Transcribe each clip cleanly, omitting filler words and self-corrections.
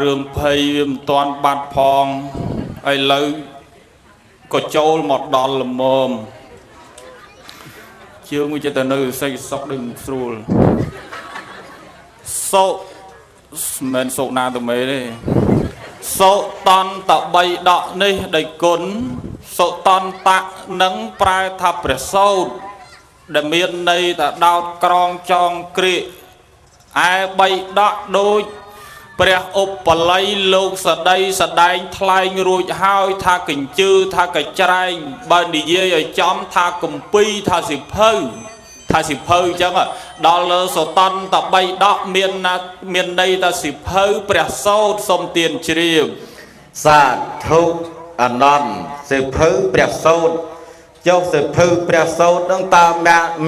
រឿងភ័យវាមិនតាន់បាត់ផងឥឡូវក៏ចូលមកដល់ល្មមជើងវាចិត្តទៅនៅសេចសុកដូចស្រួលសុមិនសុកណាទៅមេទេសុតន្តបីដកនេះដោយគុណសុតន្តៈនឹងប្រែថាព្រះសោតដែលមានន័យថាដោតក្រងចងក្រៀកឯបីដកដូចព្រះឧបល័យលោកសដីសដែងថ្លែងរួចហើយថាកញ្ជើថាកច្រែងបើនិយាយឲ្យចំថាកំពីថាសិភៅអញ្ចឹងដល់លើសតន្តបីដកមានន័យថាសិភៅព្រះសោតសុំទានជ្រាបសាធុអនន្តសិភៅព្រះសោតចុះសិភៅព្រះសោតនឹងតើ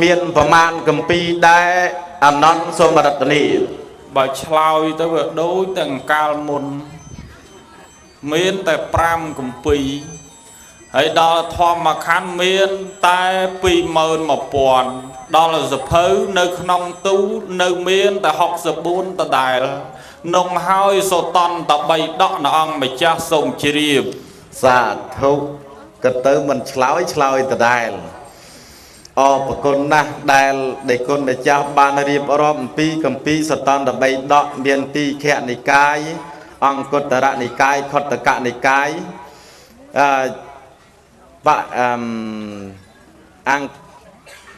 មានប្រមាណកំពីដែរអនន្តសូមរតនីបើឆ្លើយទៅវាដូចតែកាលមុនមានតែ5កំពីហើយដល់ធម្មខណ្ឌមានតែ21000ដល់សភៅនៅក្នុងទូនៅមានតែ64ដដែលនំហើយសូតន្តបីដកនៅអង្គម្ចាស់សូមជ្រាបសាធុក៏ទៅមិនឆ្លើយដដែលអរគុណណាស់ដែលគុណម្ចាស់បានរៀបរាប់អំពីគម្ពីរសតន្តបីដកមានទីខនិកាយអង្គុត្តរនិកាយខុទ្ទកនិកាយអង្គ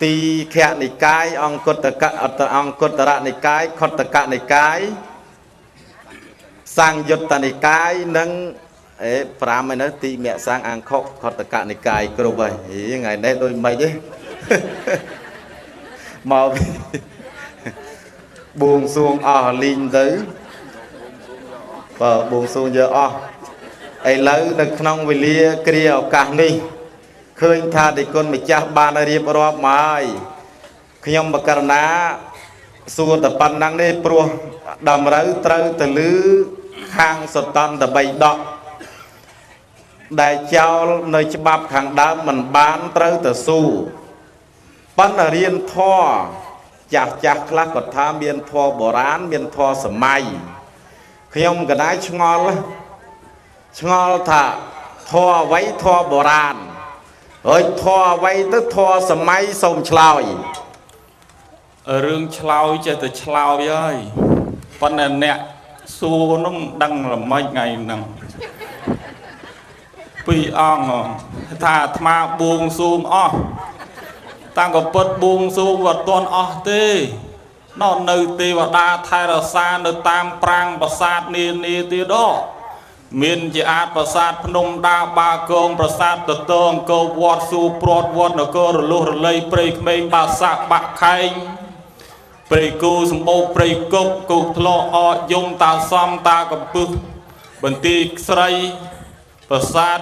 ទីខនិកាយអង្គុត្តរនិកាយខុទ្ទកនិកាយសង្យុត្តនិកាយនិង5ឯនៅទីមគ្គសង្ឃអង្គខុទ្ទកនិកាយគ្រប់ហើយថ្ងៃនេះដូចមិនទេមកបួងសួងអស់លីងទៅបើបួងសួងយកអស់ឥឡូវនៅក្នុងវេលាគ្រាឱកាសនេះឃើញថាទេគុណម្ចាស់បានរៀបរាប់មកហើយខ្ញុំបករណាសួរតែប៉ុណ្ណឹងនេះព្រោះតម្រូវត្រូវទៅលឺខាងសតន្តបីដកដែលចោលនៅច្បាប់ខាងដើមមិនបានត្រូវទៅស៊ូប៉ុន្តែរៀនធម៌ចាស់ខ្លះក៏ថាមានធម៌បុរាណមានធម៌សម័យខ្ញុំក៏ដែរឆ្ងល់ថាធម៌អ្វីធម៌បុរាណហើយធម៌អ្វីទៅធម៌សម័យសូមឆ្លើយរឿងឆ្លើយចេះតែឆ្លើយហើយប៉ុន្តែអ្នកសួរនោះដឹងល្មិចថ្ងៃហ្នឹង2អង្គថាអាត្មាបួងសួងអស់តាំងក៏ពិតបួងសួងវត្តតន់អស់ទេនៅទេវតាថែរក្សានៅតាមប្រាង្គប្រាសាទនានាទៀតមានជាអាចប្រាសាទភ្នំដាបាគងប្រាសាទតតងអង្គរវត្តស៊ូព្រាត់វត្តនគររលុះរលៃព្រៃក្មេងបាសាក់បាក់ខែងព្រៃគូសម្បូរព្រៃគប់គូធ្លោអយំតាសំតាកំពឹសបន្ទាយស្រីប្រាសាទ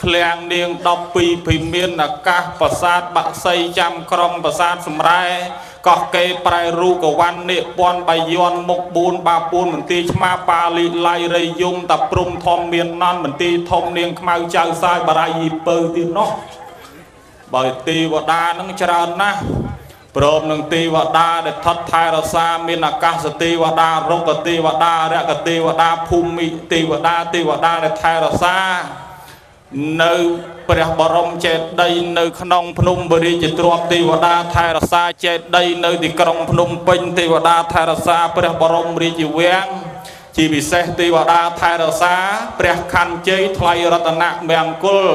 ឃ្លាំងនាង12ភីមានអាកាសប្រាសាទបាក់សីចាំក្រុងប្រាសាទសំរែកោះកេប្រែរូកវ៉ាន់និពន្ធបាយ័នមុខ4បាពួនមន្ទីរឆ្មាប៉ាលីឡៃរៃយំតាព្រំធំមានណនមន្ទីរធំនាងខ្មៅចៅសាយបារាយីពៅទៀតនោះបើទេវតានឹងច្រើនណាស់ព្រមនឹងទេវតាដែលថត់ថែរក្សាមានអាកាសទេវតារុក្ខទេវតារក្ខទេវតាភូមិទេវតាដែលថែរក្សានៅព្រះបរមចេតិយនៅក្នុងភ្នំបរិយាទ្រព្យទេវតាថែរក្សាចេតិយនៅទីក្រុងភ្នំពេញទេវតាថែរក្សាព្រះបរមរាជវាំងជាពិសេសទេវតាថែរក្សាព្រះខ័នជ័យថ្លៃរតនៈមង្គល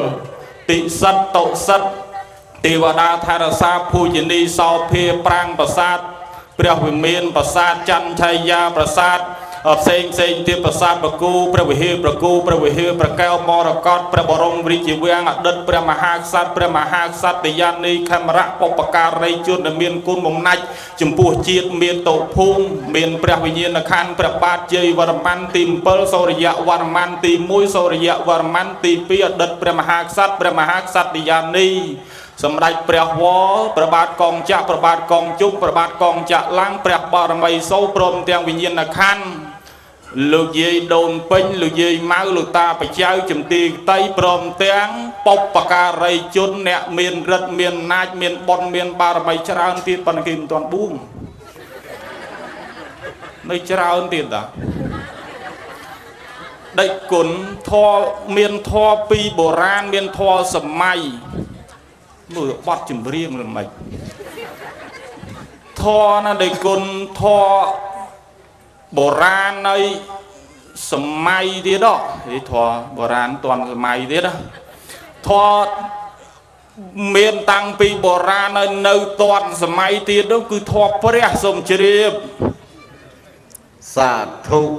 តិសិទ្ធតុសិទ្ធទេវតាថែរក្សាភូជនីសោភាប្រាង្គប្រាសាទព្រះវិមានប្រាសាទចន្ទឆៃយាប្រាសាទផ្សេងទៀតប្រាសាទប្រគូព្រះវិហារប្រគូព្រះវិហារប្រកែវមរកតព្រះបរមរាជវាំងអតីតព្រះមហាក្សត្រព្រះមហាក្សត្រយានីខមរៈបុព្វការីជនដែលមានគុណបំណាច់ចំពោះជាតិមានតោភូមិមានព្រះវិញ្ញាណក្ខន្ធព្រះបាទជ័យវរ្ម័នទី7សូរ្យវរ្ម័នទី1សូរ្យវរ្ម័នទី2អតីតព្រះមហាក្សត្រព្រះមហាក្សត្រយានីសម្ដេចព្រះវរព្រះបាទកងចក្រព្រះបាទកងជុំព្រះបាទកងចក្រឡើងព្រះបរមីសូរព្រមទាំងវិញ្ញាណក្ខន្ធលោកយាយដូនពេញលោកយាយម៉ៅលោកតាបច្ចៅជំទាវតៃព្រមទាំងបុព្វការីជនអ្នកមានរិទ្ធមានអំណាចមានបុណ្យមានបារមីច្រើនទៀតប៉ុន្តែគេមិនទាន់បួងនៅច្រើនទៀតតា địch cuốn thò miền thò pi bồ ran miền thò sầm mày mưa bắt chìm riêng là mày thò nó địch cuốn thò bồ ran này sầm mày thế đó thì thò bồ ran toàn sầm mày thế đó thò miền tăng pi bồ ran này nơi toàn sầm mày thế đó cứ thò pre sầm chìm Sa thu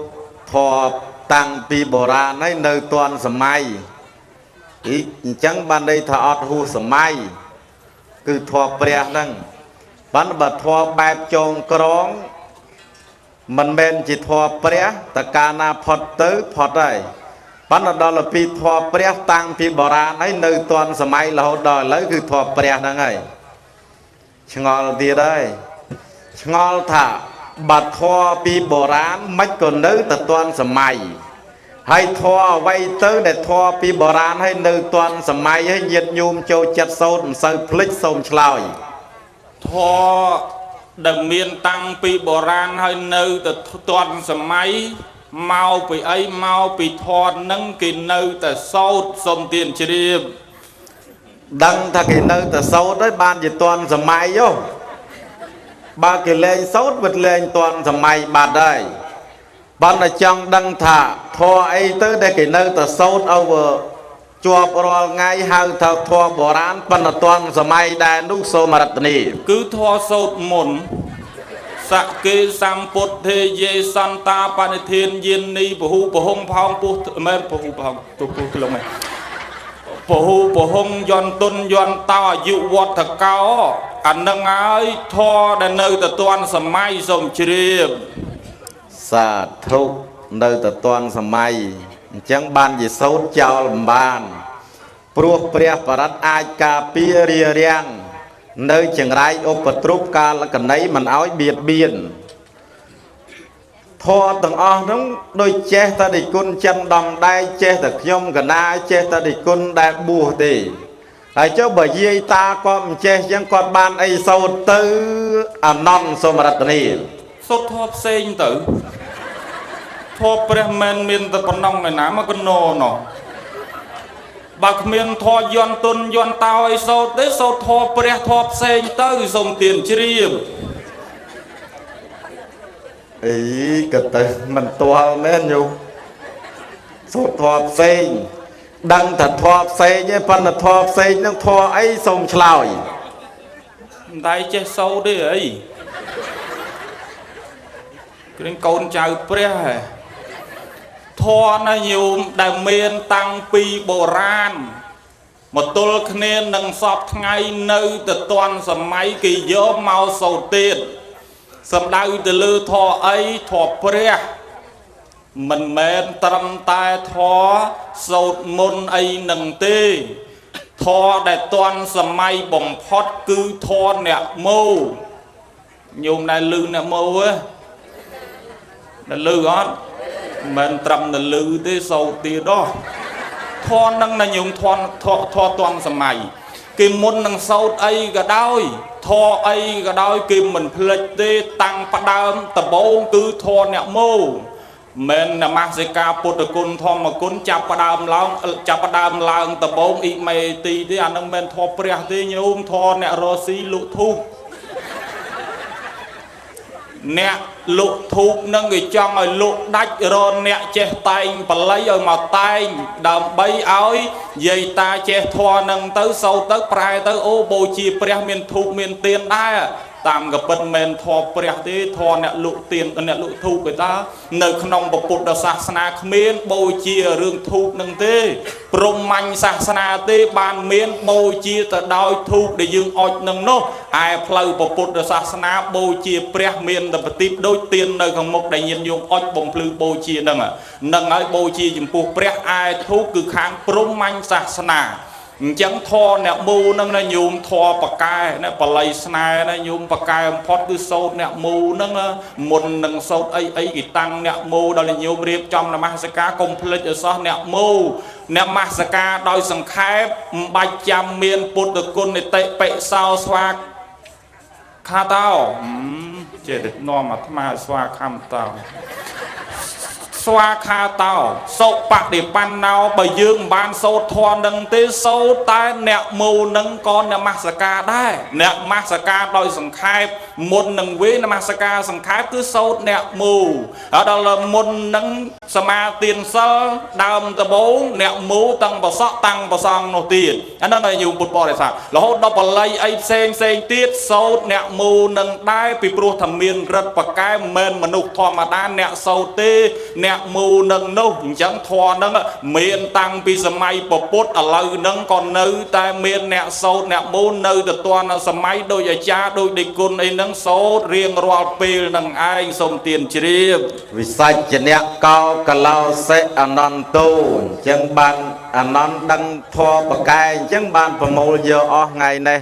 thọ tăng pi bồ ra này nơi toàn sầm mai ý chẳng ban đây thọ ọt hu sầm mai cứ thọ pre năng ban bật thọ bẹp chồng krong mình bên chỉ thọ pre ta cana phật tới phật đây ban đó là pi thọ pre tăng pi bồ ra này nơi toàn sầm mai là hốt đòi lấy cứ thọ pre năng ấy ngol đi đây ngol thả bát thọ pi bồ rán mấy còn nữ tập toàn sầm mày hay thọ vay tới để thọ pi bồ rán hay nữ toàn sầm mày hay nhiệt nhôm châu chặt sâu sâu phịch sông chloi thọ đầm miền tăng pi bồ rán hay nữ tập toàn sầm mày mau pi ấy mau pi thọ nâng kỳ nữ tập sâu sông tiền chìm đăng thà kỳ nữ tập sâu đấy ban gì toàn sầm mày vô ba cái lên sốt vật lên toàn sầm mày bạt đây ban là trong đăng thả thọ ấy tới đây cái nơi ta sốt over chùa rồi ngay hàng thọ thọ bồ rán ban là toàn sầm mày đài nút sô mà đặt nỉ cứ thọ sốt mồn sạ kê sam put thế ye santa panithin yin ni bồ hung phong put men bồ hung tu lông này bồ hung yon tun yon tao dụ vọt thật cao anh nâng ái thọ để nơi ta toàn sầm mai sông chìm sa thu nơi ta toàn sầm mai chẳng ban gì sốt chào làm ban pruh pre parat ai cà pia ria riang nơi chẳng rai opatrup ca là cần ấy mình áo biệt biên thọ từng nó đôi che ta đi côn chân đầm đai che thật nhom gần ai che ta đi côn đại bùa thì ai cho bởi vì ta con che chẳng con ban ấy sâu tư non sô mà đặt này sốt thọ xanh tử thọ pre men miền tập nông này ná mà con nô nọ bạc miền thọ yon tun yon tao ấy sâu tới sâu thọ pre thọ xanh tử dùng tiền chìm ý cái từ mình to men nhiều sốt thọ xanh đăng thật thọ xanh với phần là thọ xanh nó thọ ấy sông chloi đại che sâu đi ấy cái con trai pre thọ nó nhiều đại miền tăng pi bồ ran một tôi nên nâng sọp ngay nơi từ toàn sầm máy kỳ gió mau sầu tiền sầm đau từ lư thọ ấy thọ pre mình men trầm tai thọ sầu môn ấy nâng tê thọ đại toàn sầm máy bồng phốt cứ thọ nẹt mô nhung này lư nẹt mô á là lư á mình trầm là lư thế sầu tiền đó thọ nâng là nhung thọ toàn sầm máy kim môn nâng sâu ấy cả đôi thọ ấy cả đôi kim mình phật tê tăng phát đam tập bố cứ thọ nẹt mô mình là mang sẽ ca bột côn thọ mà côn chắp phát đam lang tập bố ít mày tì thế anh ông men thọ pre thế nhung thọ nẹt rô xí lụ thu nẹt lụ thu nâng người trong rồi lụ đách rồi nẹt che tay và lấy rồi mà tay đầm bay áo dây ta che thọ nâng tới sâu tới prai tới ô bồ chi pre miền thu miền tiền đai tạm gặp bên men thọ pre thế thọ nẹt lụ tiền nẹt lụ thu người ta nơi không bộc bột sa na miền bồ chi rương thu nâng thế prom manh sa na thế ban miền bồ chi từ đôi thu để dương oi nâng nó ai phơi bộc bột sa na bồ chi pre miền tập tiếp đôi tiền nơi không một đại nhiên dùng oi bồng phư bồ chi nâng ấy bồ chi chừng buộc pre ai thu cứ kháng prom manh sa na chẳng thọ nẹt mù nâng là nhung thọ bạc cài nè bạc lầy snai nè nhung bạc cài phật cứ sâu nẹt mù nâng một nâng sâu ấy cái tăng nẹt mù đó là nhung riệp trong là masaka complete ở sau nẹt mù nẹt masaka đôi sừng khép 300 miền bột được côn để tệ bệ sao xoa kha tao chết được no mà xoa khăm tao ស្វាខាតោសោបដិបណ្ណោបើយើងបានសូត្រធម៌នឹងទេសូត្រតែអ្នកមូលនឹងក៏នមស្ការដែរអ្នកនមស្ការដោយសង្ខេបមុននឹងវេនមស្ការសង្ខេបគឺសូត្រអ្នកមូលហើយដល់មុននឹងសមាទានសិលដើមដំបូងអ្នកមូលតាំងបសក់តាំងប្រសងនោះទៀតអានោះឲ្យញោមពុទ្ធបរិស័ទរហូតដល់បល័យអីផ្សេងទៀតសូត្រអ្នកមូលនឹងដែរពីព្រោះថាមានរិទ្ធបកែមិនមែនមនុស្សធម្មតាអ្នកសូត្រទេអ្នកមូលនឹងនោះអញ្ចឹងធម៌នឹងមានតាំងពីសម័យពពុទ្ធឥឡូវនឹងក៏នៅតែមានអ្នកសូត្រអ្នកមូលនៅទៅទាន់សម័យដោយអាចារ្យដោយដេគុណអីនឹងសូត្ររៀងរាល់ពេលនឹងឯងសូមទានជ្រាបវិសច្ចនៈកោកឡោសេអនន្តោអញ្ចឹងបានអនន្តដឹងធម៌បកែអញ្ចឹងបានប្រមូលយកអស់ថ្ងៃនេះ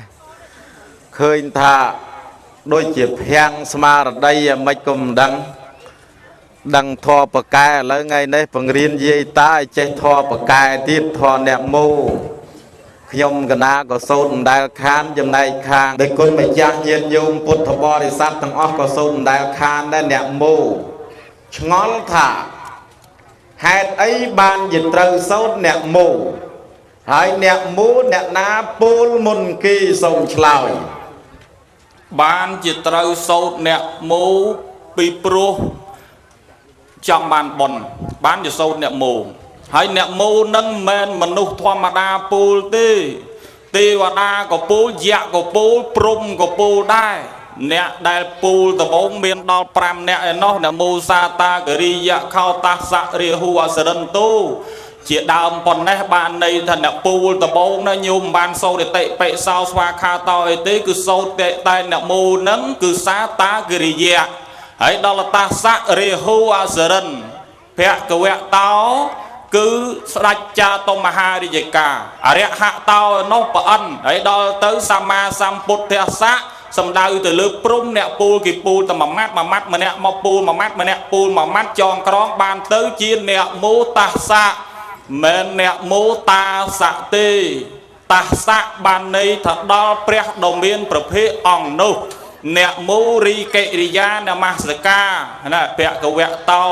ឃើញថាដូចជាភាំងស្មារតីមិនគុំដឹងធម៌បកែឥឡូវថ្ងៃនេះបង្រៀនយាយតាឲ្យចេះធម៌បកែទៀតធម៌អ្នកមូខ្ញុំកណាក៏សូត្រមិនដែលខានចំណែកខាងដោយគុណម្ចាស់ញាតិញោមពុទ្ធបរិស័ទទាំងអស់ក៏សូត្រមិនដែលខានដែរអ្នកមូឆ្ងល់ថាហេតុអីបានជាត្រូវសូត្រអ្នកមូហើយអ្នកមូអ្នកណាពូលមុនគីសូមឆ្លើយបានជាត្រូវសូត្រអ្នកមូពីព្រោះចង់បានបុណ្យបានជាសូត្រអ្នកមូហើយអ្នកមូនឹងមិនមែនមនុស្សធម្មតាពូលទេទេវតាក៏ពូលយៈក៏ពូលព្រំក៏ពូលដែរអ្នកដែលពូលដំបូងមានដល់5អ្នកឯណោះអ្នកមូសាតាករិយៈខោតាសៈរាហូអសរិន្ទោជាដើមប៉ុណ្ណេះបានន័យថាអ្នកពូលដំបូងណាញោមបានសូត្រតិបិសោស្វាខាតោអីទេគឺសូត្រតែអ្នកមូនឹងគឺសាតាករិយៈហើយដល់តាសៈរាហូអសរិនភគវៈតោគឺស្ដេចចាតុមហារាជការអរិហតោនោះប្រអិនហើយដល់ទៅសម្មាសម្ពុទ្ធស្សៈសំដៅទៅលើព្រំអ្នកពូលគេពូលតែមួយម៉ាត់ម្នាក់មកពូលមួយម៉ាត់ម្នាក់ពូលមួយម៉ាត់ចងក្រងបានទៅជាអ្នកមូតាសៈមិនអ្នកមូតាសៈទេតាសៈបានន័យថាដល់ព្រះដ៏មានប្រភេទអង្គនោះអ្នកមូរីកិរិយានមស្ការណាភគវៈតោ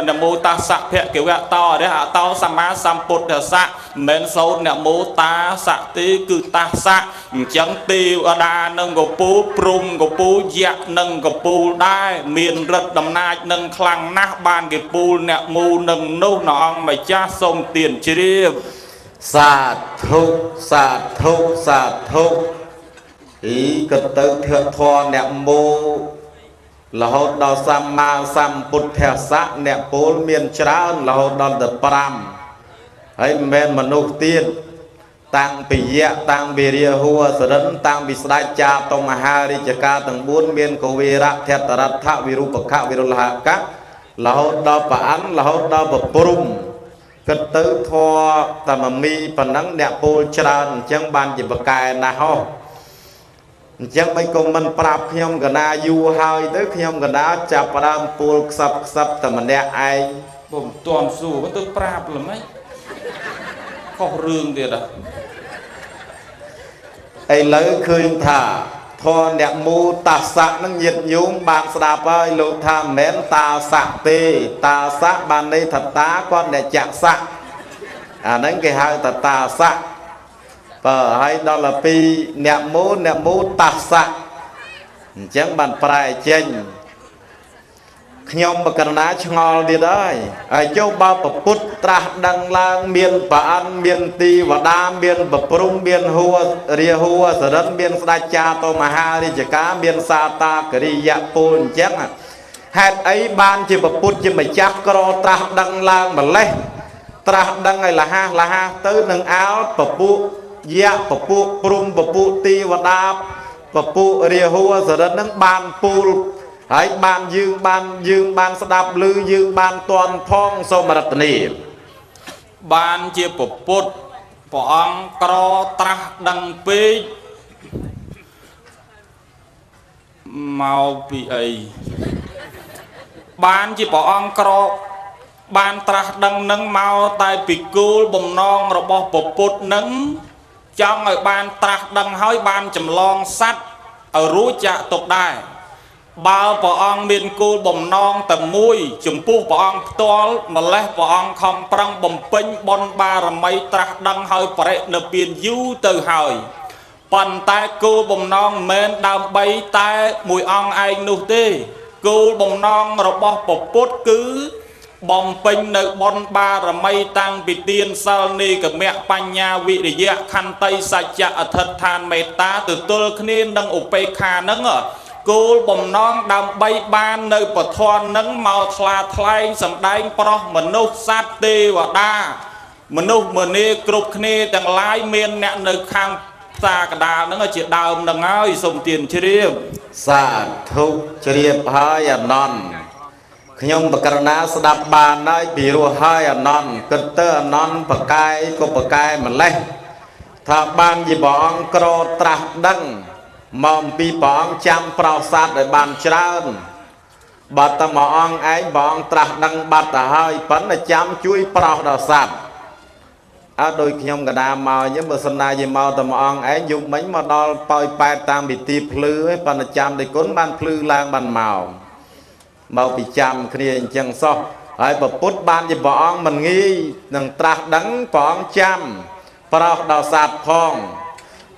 នមោតាសៈភគវៈតោអរិហតោសម្មាសម្ពុទ្ធស្សៈមិនសូត្រអ្នកមោតាសៈទេគឺតាសៈអញ្ចឹងទេវតានឹងកពូលព្រំកពូលយៈនឹងកពូលដែរមានរិទ្ធដំណាចនឹងខ្លាំងណាស់បានគេពូលអ្នកមូនឹងនោះនៅអង្គម្ចាស់សូមទានជ្រាបសាធុសាធុសាធុក៏ទៅធឿធរអ្នកមូរហូតដល់សម្មាសម្ពុទ្ធស្សៈអ្នកពូលមានច្រើនរហូតដល់ទៅ5ហើយមិនមែនមនុស្សទៀតតាំងពីយៈតាំងពីរាហូអសរិនតាំងពីស្ដេចចាតុមហារាជការទាំង4មានកវីរៈថតរដ្ឋវិរូបខៈវិរុលហកៈរហូតដល់ប្រអិនរហូតដល់ប្រព្រំគិតទៅធរតាមមីប៉ុណ្ណឹងអ្នកពូលច្រើនអញ្ចឹងបានជាបកែណាស់ហោះអញ្ចឹងមិនក៏មិនប្រាប់ខ្ញុំកណាយូរហើយទៅខ្ញុំកណាចាប់ផ្ដើមពូលខ្សឹបតែម្នាក់ឯងពុំទាន់សួរទៅប្រាប់ល្មិចខុសរឿងទៀតឥឡូវឃើញថាធរអ្នកមូតាសៈនឹងញាតិញោមបានស្ដាប់ហើយលោកថាមិនមែនតាសៈទេតាសៈបានន័យថាតាគាត់អ្នកចក្សៈអាហ្នឹងគេហៅថាតាសៈបើហើយដល់ពីអ្នកមូតាសៈអញ្ចឹងបានប្រែចេញខ្ញុំបកណ្ណាឆ្ងល់ទៀតហើយចុះបើប្រពុតត្រាស់ដឹងឡើងមានប្រអិនមានទីវតាមានប្រព្រំមានហួររាហូសរិនមានស្ដេចចាតុមហារាជការមានសាតាករិយៈពូលអញ្ចឹងហេតុអីបានជាប្រពុតជាម្ចាស់ក្រត្រាស់ដឹងឡើងម្លេះត្រាស់ដឹងឲ្យលះទៅនឹងអោពពួកយៈពពួកព្រំពពួកទីវតាពពួករាហូសរិននឹងបានពូលហើយបានយើងបានស្ដាប់ឮយើងបានតន់ផងសូមរតនីបានជាពពុទ្ធព្រះអង្គក្រត្រាស់ដឹងពេកមកពីអីបានជាព្រះអង្គក្របានត្រាស់ដឹងនឹងមកតែពីគោលបំណងរបស់ពពុទ្ធនឹងចង់ឲ្យបានត្រាស់ដឹងហើយបានចម្លងសัตว์ឲ្យរួចចាក់ទុកដែរ បើព្រះអង្គមានគោលបំណងតែមួយចំពោះព្រះអង្គផ្ទាល់ម្លេះព្រះអង្គខំប្រឹងបំពេញបុណ្យបារមីត្រាស់ដឹងហើយបរិនិព្វានយូរទៅហើយប៉ុន្តែគោលបំណងមិនមែនដើម្បីតែមួយអង្គឯងនោះទេគោលបំណងរបស់ព្រះពុទ្ធគឺបំពេញនៅបុណ្យបារមីតាំងពីទានសិលនេកមៈបញ្ញាវិរិយៈខន្តីសច្ចៈអធិដ្ឋានមេត្តាទទួលគ្នានឹងឧបេក្ខានឹងគោលបំណងដើម្បីបាននៅពធនឹងមកថ្លាថ្លែងសម្ដែងប្រោះមនុស្សសត្វទេវតាមនុស្សមនាគ្រប់គ្នាទាំងឡាយមានអ្នកនៅខាងផ្សារកដាលនឹងជាដើមនឹងហើយសូមទានជ្រាបសាធុជ្រាបហើយអនន្តខ្ញុំបករណាស្ដាប់បានហើយពីរោះហើយអនន្តគិតទៅអនន្តបកាយក៏បកាយម្លេះថាបានជាព្រះអង្គក្រត្រាស់ដឹងមកអំពីព្រះអង្គចាំប្រោស័តឲ្យបានច្រើនបើតែមួយអង្គឯងព្រះអង្គត្រាស់ដឹងបាត់ទៅហើយប៉ុន្តែចាំជួយប្រោសដល់សត្វអត់ដូចខ្ញុំកដាមកអញ្ចឹងបើសិនណាជាមកតែមួយអង្គឯងយប់មិញមកដល់ប៉ោយប៉ែតតាមវិធីភ្លឺឯងប៉ុន្តែចាំតែគុណបានភ្លឺឡើងបានមកពីចាំគ្នាអញ្ចឹងសោះហើយព្រះពុទ្ធបានជាព្រះអង្គមិនងាយនឹងត្រាស់ដឹងព្រះអង្គចាំប្រោសដល់សត្វផង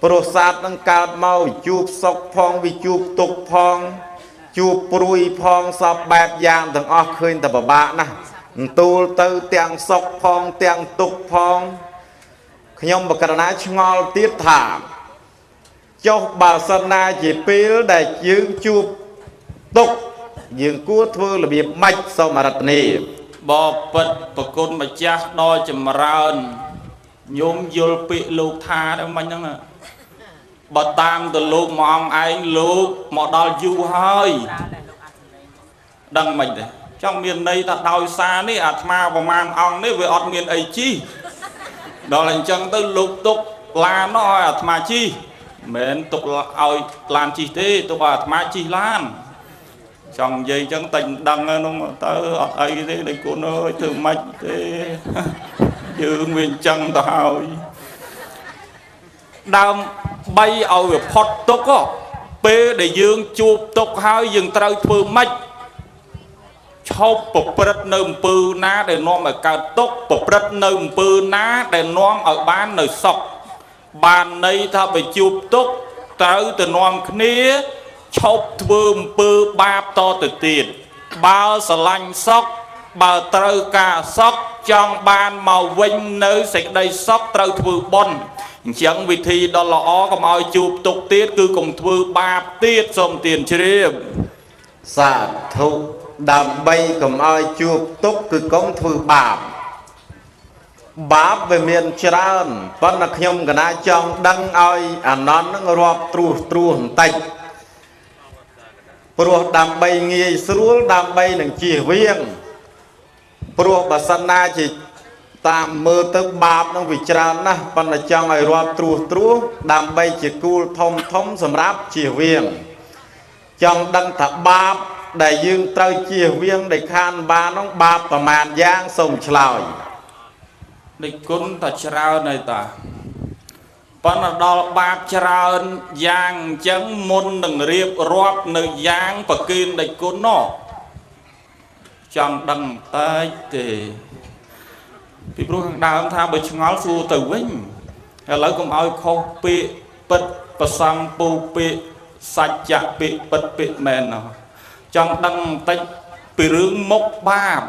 ព្រោះសត្វនឹងកើតមកវិជួបសុខផងវិជួបទុក្ខផងជួបព្រួយផងសពបែបយ៉ាងទាំងអស់ឃើញតែពិបាកណាស់ទូលទៅទាំងសុខផងទាំងទុក្ខផងខ្ញុំបករណាឆ្ងល់ទៀតថាចុះបើសិនណាជាពេលដែលយើងជួបទុក្ខយើងគួរធ្វើរបៀបម៉េចសូមរតនីបបិទ្ធប្រគុណម្ចាស់ដ៏ចម្រើនញោមយល់ពាក្យលោកថាដែរមិញហ្នឹងណាបើតាមទៅលោកមួយអង្គឯងលោកមកដល់យូរហើយដឹងមិនទេចង់មានន័យថាដោយសារនេះអាត្មាប្រមាណអង្គនេះវាអត់មានអីជីដល់អញ្ចឹងទៅលោកទុកឡាននោះឲ្យអាត្មាជីមិនមែនទុកឲ្យឡានជីទេទុកឲ្យអាត្មាជីឡានចង់និយាយអញ្ចឹងតែដឹងហ្នឹងទៅអត់អីទេដៃគុណអើយធ្វើម៉េចទេយើងវាអញ្ចឹងទៅហើយដើម្បីឲ្យវាផុតទុក្ខពេលដែលយើងជួបទុក្ខហើយយើងត្រូវធ្វើម៉េចឈប់ប្រព្រឹត្តនៅអំពើណាដែលនាំឲ្យកើតទុក្ខប្រព្រឹត្តនៅអំពើណាដែលនាំឲ្យបាននៅសុខបានន័យថាបើជួបទុក្ខត្រូវទៅនាំគ្នាឈប់ធ្វើអំពើបាបតទៅទៀតបើស្រឡាញ់សុខបើត្រូវការសុខចង់បានមកវិញនៅសេចក្តីសុខត្រូវធ្វើបុណ្យអញ្ចឹងវិធីដ៏ល្អកុំឲ្យជួបទុក្ខទៀតគឺកុំធ្វើបាបទៀតសូមទានជ្រាបសាធុដើម្បីកុំឲ្យជួបទុក្ខគឺកុំធ្វើបាបវាមានច្រើនប៉ុន្តែខ្ញុំកណាចង់ដឹងឲ្យអានន្តនឹងរាប់ត្រួសបន្តិចព្រោះដើម្បីងាយស្រួលដើម្បីនឹងជៀសវាងព្រោះបើសិនណាជាតាមមើលទៅបាបនឹងវាច្រើនណាស់ប៉ុន្តែចង់ឲ្យរាប់ត្រួសដើម្បីជាគូលធំសម្រាប់ជៀសវាងចង់ដឹងថាបាបដែលយើងត្រូវជៀសវាងដែលខានបាននោះបាបប្រមាណយ៉ាងសូមឆ្លើយដូចគុណតែច្រើនហើយតាប៉ុន្តែដល់បាបច្រើនយ៉ាងអញ្ចឹងមុននឹងរៀបរាប់នៅយ៉ាងប្រគិនដូចគុណនោះចង់ដឹងតែទេពីព្រោះខាងដើមថាបើឆ្ងល់សួរទៅវិញឥឡូវកុំឲ្យខុសពាក្យពិតប្រសង់ពូពាក្យសច្ចៈពាក្យពិតពាក្យមែនចង់ដឹងបន្តិចពីរឿងមុខបាប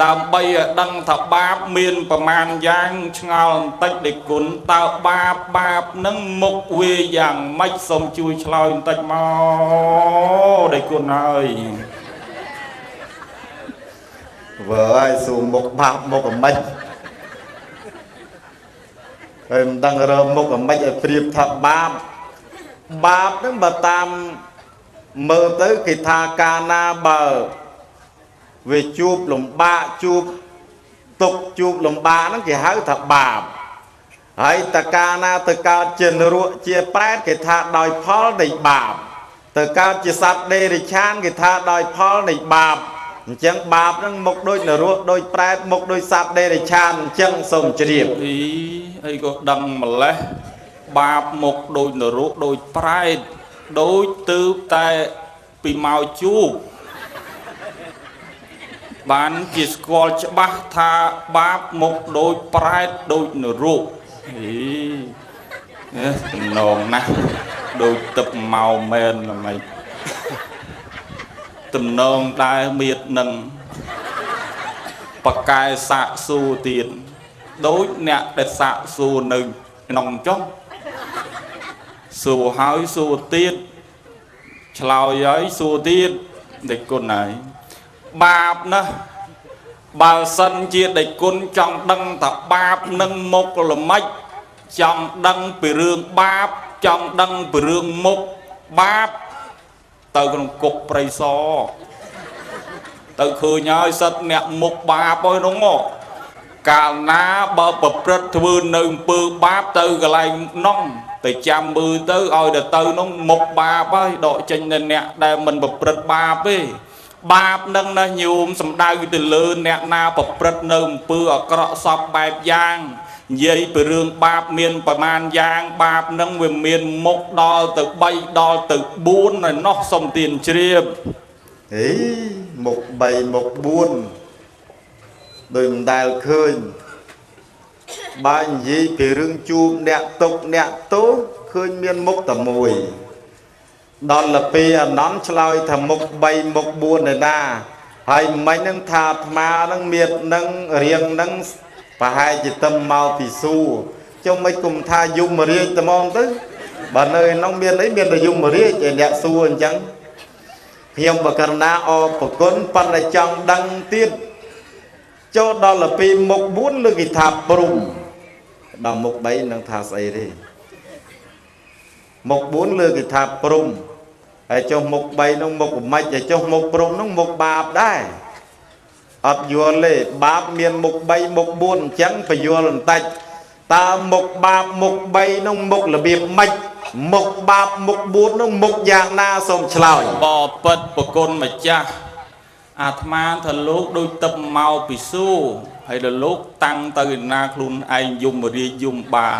ដើម្បីឲ្យដឹងថាបាបមានប្រមាណយ៉ាងឆ្ងល់បន្តិចដូចគុណតើបាបនឹងមុខវាយ៉ាងម៉េចសូមជួយឆ្លើយបន្តិចមកដូចគុណហើយវើឲ្យសួរមុខបាបមុខអាម៉េចហើយមិនដឹងរើមុខអាម៉េចឲ្យប្រៀបថាបាបហ្នឹងបើតាមមើលទៅគេថាកាលណាបើវាជួបលំបាកជួបទុក្ខជួបលំបាកហ្នឹងគេហៅថាបាបហើយតកាលណាទៅកើតជានរកជាប្រែតគេថាដោយផលនៃបាបទៅកើតជាសត្វដេរិឆានគេថាដោយផលនៃបាបអញ្ចឹងបាបហ្នឹងមុខដូចនរកដូចប្រែតមុខដូចសត្វដេរិឆានអញ្ចឹងសូមជ្រាបអីក៏ដឹងម្លេះបាបមុខដូចនរកដូចប្រែតដូចទើបតែ ពីមកជួបបានជាស្គាល់ច្បាស់ថាបាបមុខដូចប្រែតដូចនរកទំនងណាស់ដូចទឹកមកមែនល្មិចទំនងដែរមៀតនឹងបកែសាកសួរទៀតដូចអ្នកដែលសាកសួរនៅក្នុងចុះសួរហើយសួរទៀតឆ្លើយហើយសួរទៀតដេចគុណហើយបាបណាស់បើសិនជាដេចគុណចង់ដឹងថាបាបនឹងមុខល្មិចចង់ដឹងពីរឿងបាបចង់ដឹងពីរឿងមុខបាបទៅក្នុងគុកព្រៃសរទៅឃើញហើយសិតអ្នកមុខបាបហើយនោះកាលណាបើប្រព្រឹត្តធ្វើនៅអំពើបាបទៅកន្លែងនោះទៅចាំមើលទៅឲ្យទៅនោះមុខបាបហើយដកចេញនៅអ្នកដែលមិនប្រព្រឹត្តបាបទេបាបនឹងណាញោមសំដៅទៅលើអ្នកណាប្រព្រឹត្តនៅអំពើអាក្រក់សពបែបយ៉ាងនិយាយពីរឿងបាបមានប្រមាណយ៉ាងបាបនឹងវាមានមុខដល់ទៅ3ដល់ទៅ4ហើយនោះសុំទានជ្រាបមុខ3មុខ4ដោយមិនដែលឃើញបើនិយាយពីរឿងជួបអ្នកទុកអ្នកទោសឃើញមានមុខតែមួយដល់ទៅពីអនន្តឆ្លើយថាមុខ3មុខ4ឯណាហើយមិញនឹងថាអាត្មានឹងមាននឹងរៀងនឹងប្រហែលជាទៅមកពីសួរចុះមិនគុំថាយមរាជត្មងទៅបើនៅក្នុងមានអីមានតែយមរាជឯអ្នកសួរអញ្ចឹងខ្ញុំបកណ្ណាអរប្រគុណប៉ុន្តែចង់ដឹងទៀតចូលដល់ទៅពីមុខ4លើគេថាព្រំដល់មុខ3នឹងថាស្អីទេមុខ4លើគេថាព្រំហើយចុះមុខ3នោះមុខមិនហើយចុះមុខព្រំនោះមុខបាបដែរអត់យល់ទេបាបមានមុខ3មុខ4អញ្ចឹងបញ្យល់បន្តិចតើមុខបាបមុខ3នោះមុខរបៀបម៉េចមុខបាបមុខ4នោះមុខយ៉ាងណាសូមឆ្លើយបពិតប្រគុណម្ចាស់អាត្មាថាលោកដូចទឹកមកពីសួរហើយដល់លោកតាំងទៅឯណាខ្លួនឯងយមរាជយមបា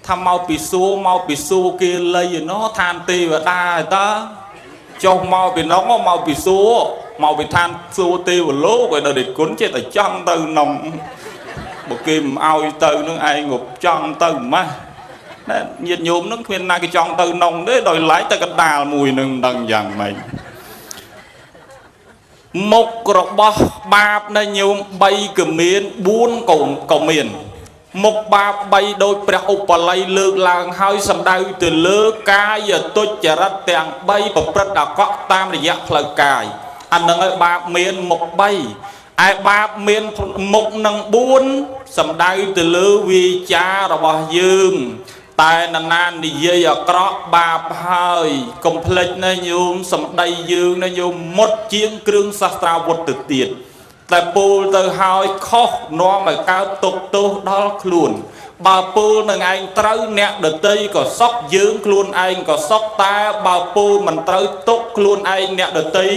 ថាមកពីសួរគេលៃឯណោះឋានទេវតាឯតើចុះមកពីនោះមកពីសួរមកពីឋានសួរទេវលោកឲ្យនៅដេចគុណចេះតែចង់ទៅនំបើគេមិនឲ្យទៅនឹងឯងងប់ចង់ទៅម៉េះញាតិញោមនឹងគ្មានណាគេចង់ទៅនំទេដោយឡែកតែកណ្ដាលមួយនឹងមិនដឹងយ៉ាងម៉េចមុខរបស់បាបនៃញោម3ក៏មាន4ក៏មានមុខបាប3ដូចព្រះឧបល័យលើកឡើងហើយសំដៅទៅលើកាយទុច្ចរិតទាំង3ប្រព្រឹត្តអាក្រក់តាមរយៈផ្លូវកាយអានឹងឲ្យបាបមានមុខ3ឯបាបមានមុខនឹង4សំដៅទៅលើវាចារបស់យើងតែនរណានិយាយអាក្រក់បាបហើយកុំភ្លេចណាញោមសម្ដីយើងណាញោមមុតជាងគ្រឿងសាស្ត្រាវុធទៅទៀតតែពូលទៅហើយខុសនាំឲ្យកើតទុក្ខទោសដល់ខ្លួនបើពូលនឹងឯងត្រូវអ្នកដតីក៏សក់យើងខ្លួនឯងក៏សក់តែបើពូលមិនត្រូវទុក្ខខ្លួនឯងអ្នកដតី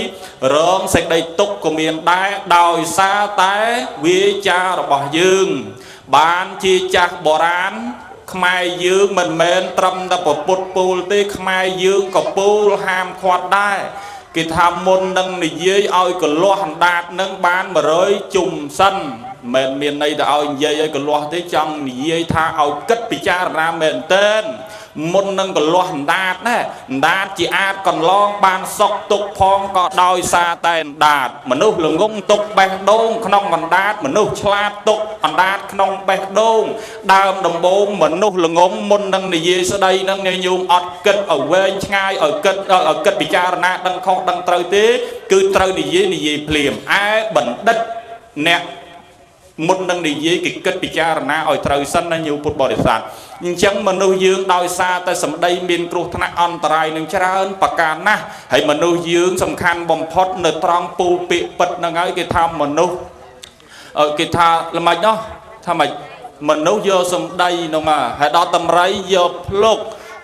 រងសេចក្តីទុក្ខក៏មានដែរដោយសារតែវាចារបស់យើងបានជាចាស់បុរាណខ្មែរយើងមិនមែនត្រឹមតែប្រពុតពូលទេខ្មែរយើងក៏ពូលហាមឃាត់ដែរគេថាមុននឹងនិយាយឲ្យកលាស់អណ្ដាតនឹងបាន100ជុំសិនមិនមានន័យទៅឲ្យនិយាយឲ្យកលាស់ទេចង់និយាយថាឲ្យគិតពិចារណាមែនទែនមុននឹងកលាស់អណ្ដាតណាអណ្ដាតជាអាចកន្លងបានសុកទុកផងក៏ដោយសារតែអណ្ដាតមនុស្សល្ងងទុកបេះដូងក្នុងអណ្ដាតមនុស្សឆ្លាតទុកអណ្ដាតក្នុងបេះដូងដើមដំបូងមនុស្សល្ងងមុននឹងនិយាយស្ដីនឹងញោមអត់គិតឲ្យវែងឆ្ងាយឲ្យគិតពិចារណាដឹងខុសដឹងត្រូវទេគឺត្រូវនិយាយភ្លាមឯបណ្ឌិតអ្នកមុននឹងនិយាយគេគិតពិចារណាឲ្យត្រូវសិនណាញោមពុទ្ធបរិស័ទអញ្ចឹងមនុស្សយើងដោយសារតែសម្ដីមានគ្រោះថ្នាក់អន្តរាយនឹងច្រើនប្រការណាស់ហើយមនុស្សយើងសំខាន់បំផុតនៅត្រង់ពូលពាក្យពិតហ្នឹងហើយគេថាមនុស្សគេថាល្មិចនោះថាម៉េចមនុស្សយកសម្ដីនោះមកហើយដល់តម្រៃយកភ្លុក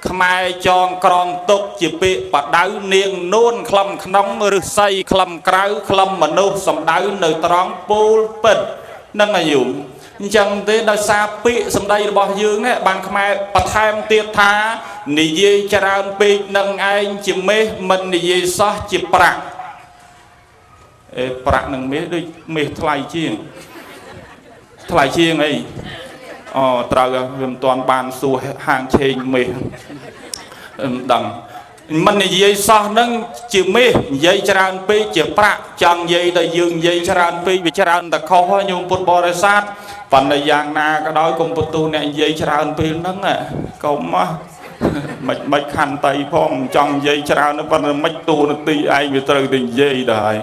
ខ្មែរចងក្រងទុកជាពាក្យបដៅនាងនួនក្លំក្នុងឫស្សីក្លំក្រៅក្លំមនុស្សសំដៅនៅត្រង់ពូលពិត nâng là dùng chẳng thế đời xa bị xâm đây là bỏ dương này bạn khmer bật thêm tiết thá nì dây chả ra bị nâng anh chỉ mê mình nì dây xót chỉ bạc bạc nâng mê đi mê thay chiên ấy trời ơi toàn bàn xua hàng trên mê đằng mình dây sao nâng chữ mê dây tràn pi chữ bạc chẳng dây ta dương dây tràn pi vì tràn ta khó nhung bột bò sát phần này giang na cái đó cùng bột tu này dây tràn pi nâng à cũng mạch khăn tay phong trong dây tràn nó phần mạch tu nó ti ai vì từ tình dây đời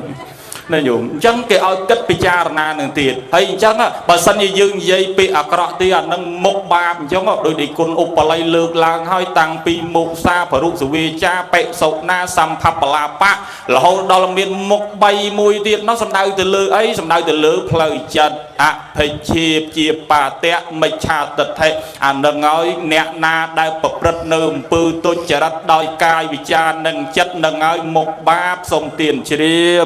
nên dùng chẳng cái ao kết pi cha na nương tiền hay chẳng á bà sanh như dương dây pi à cọ tiền nâng một ba giống đôi đi con upalay lược làng hơi tăng pi một sa phải rụng sự vi cha bẹ sầu na sam phập là pa là hôm đó là miền một bay mùi tiền nó sầm đau từ lư ấy sầm đau từ lư phơi chật à phải chia bà tẹt mày cha tật thế anh đừng nói nẹt na đại bậc rất nơm pư tôi chỉ đặt đòi cai vì cha nâng chất nâng nói một ba sông tiền chia